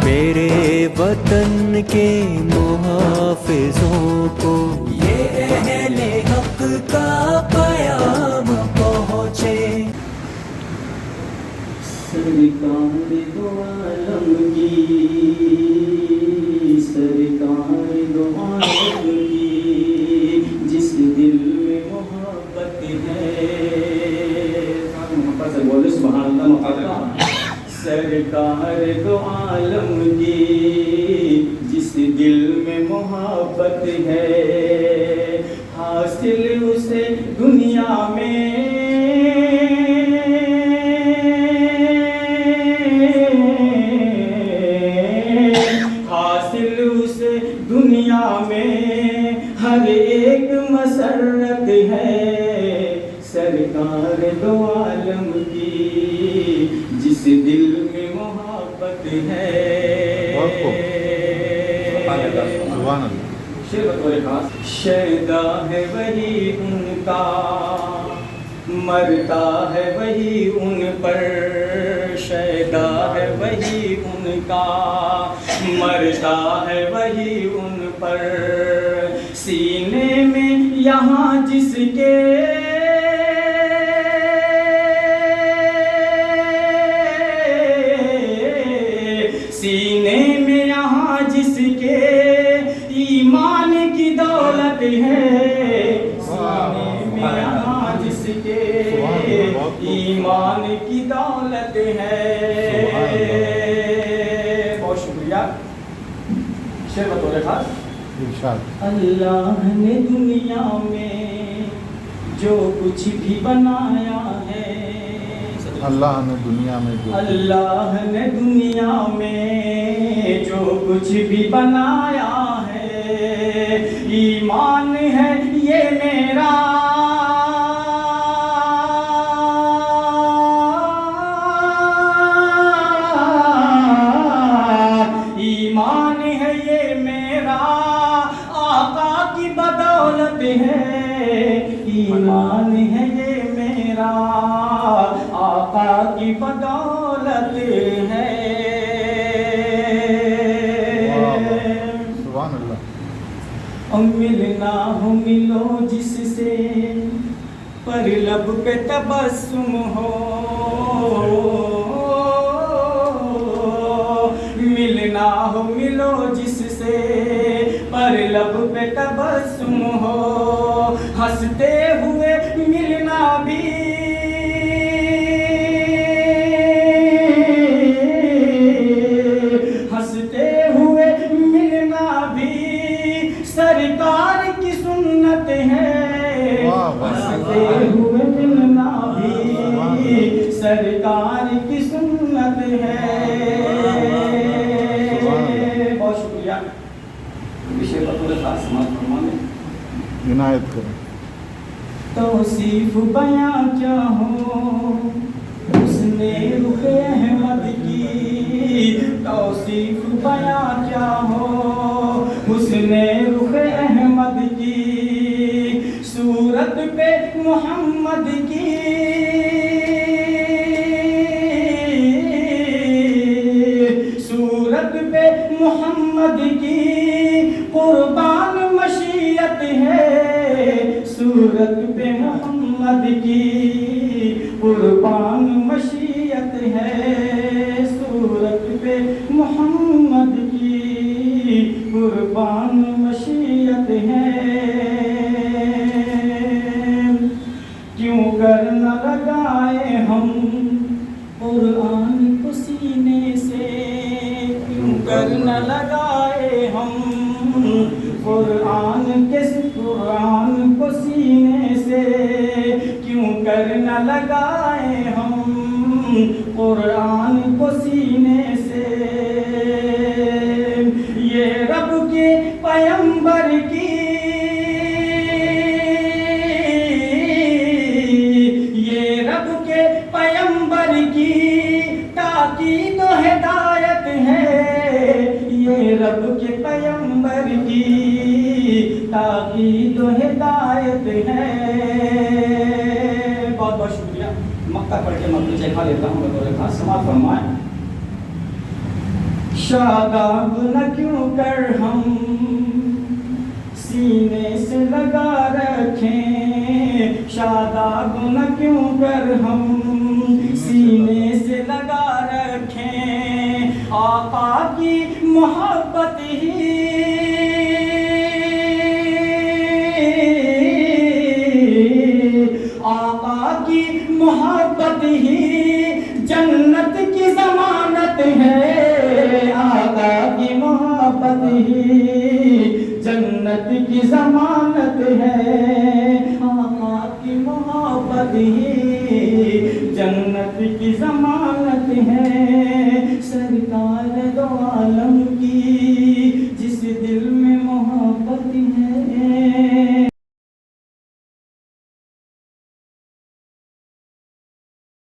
میرے وطن کے محافظوں کو یہ اہل حق کا پیام پہنچے. سرکار دو عالم کی، سرکار دو عالم کی، جس دل میں محبت ہے. محبت سے بولے سبحان اللہ. محبت سرکار دو عالم کی، جس دل میں محبت ہے، حاصل اسے دنیا میں دنیا میں ہر ایک مسرت ہے. سرکار دو عالم کی، جس دل میں محبت ہے. شیدا ہے وہی ان کا، مرتا ہے وہی ان پر. شیدا ہے وہی ان کا، مرتا ہے وہی ان پر. سینے میں یہاں جس کے سینے میں یہاں جس کے ایمان کی دولت ہے. سینے میں یہاں جس کے ایمان کی دولت ہے. بہت شکریہ. شعر بطور خاص. اللہ نے دنیا میں جو کچھ بھی بنایا ہے، اللہ نے دنیا میں جو اللہ نے دنیا میں جو کچھ بھی بنایا ہے، ایمان ہے یہ میرا، ایمان ہے یہ میرا، آقا کی بدولت ہے. ایمان ہے یہ میرا، آقا کی بدولت ہے. سبحان اللہ. ملنا ہو ملو جس سے پر لب پہ تبسم ہو، ملنا ہو ملو جس سے پر لب پہ تبسم ہو. ہنستے ہوئے ملنا بھی، ہنستے ہوئے ملنا بھی سرکار کی سنت ہے. ہنستے ہوئے ملنا بھی سرکار کی سنت ہے. بہت شکریہ. وشے بطور خاص سماعت فرمانے عنایت کریں. توصیف بیاں کیا ہو حسن رخ احمد کی، توصیف بیاں کیا ہو حسن رخ احمد کی. صورت پہ محمد کی، صورت پہ محمد کی قربان مشیت ہے. صورت پہ محمد کی قربان مشیت ہے. صورت پہ محمد کی قربان مشیت ہے. کیوں کر نہ لگائے ہم قرآن کو سینے سے، کیوں کر نہ لگائے ہم قرآن کو سینے سے، کیوں کر نہ لگائے ہم قرآن کو سینے سے. یہ رب کے پیغمبر کی، یہ رب کے پیغمبر کی تاکید و ہدایت ہے. یہ رب کے پیغمبر کی تاکید و ہدایت ہے. بہت بہت شکریہ. مقطع پڑھ کے مقطع چکھا لیتا ہوں بطور خاص. سماعت فرمائیں. شاداب نہ کیوں کر ہم سینے سے لگا رکھیں، شاداب نہ کیوں کر ہم سینے سے لگا رکھیں، آقا کی محبت ہی آقا کی محبت ہی جنت کی ضمانت ہے، آقا کی محبت ہی جنت کی ضمانت ہے، آقا کی محبت ہی جنت کی ضمانت ہے، سرکار دو عالم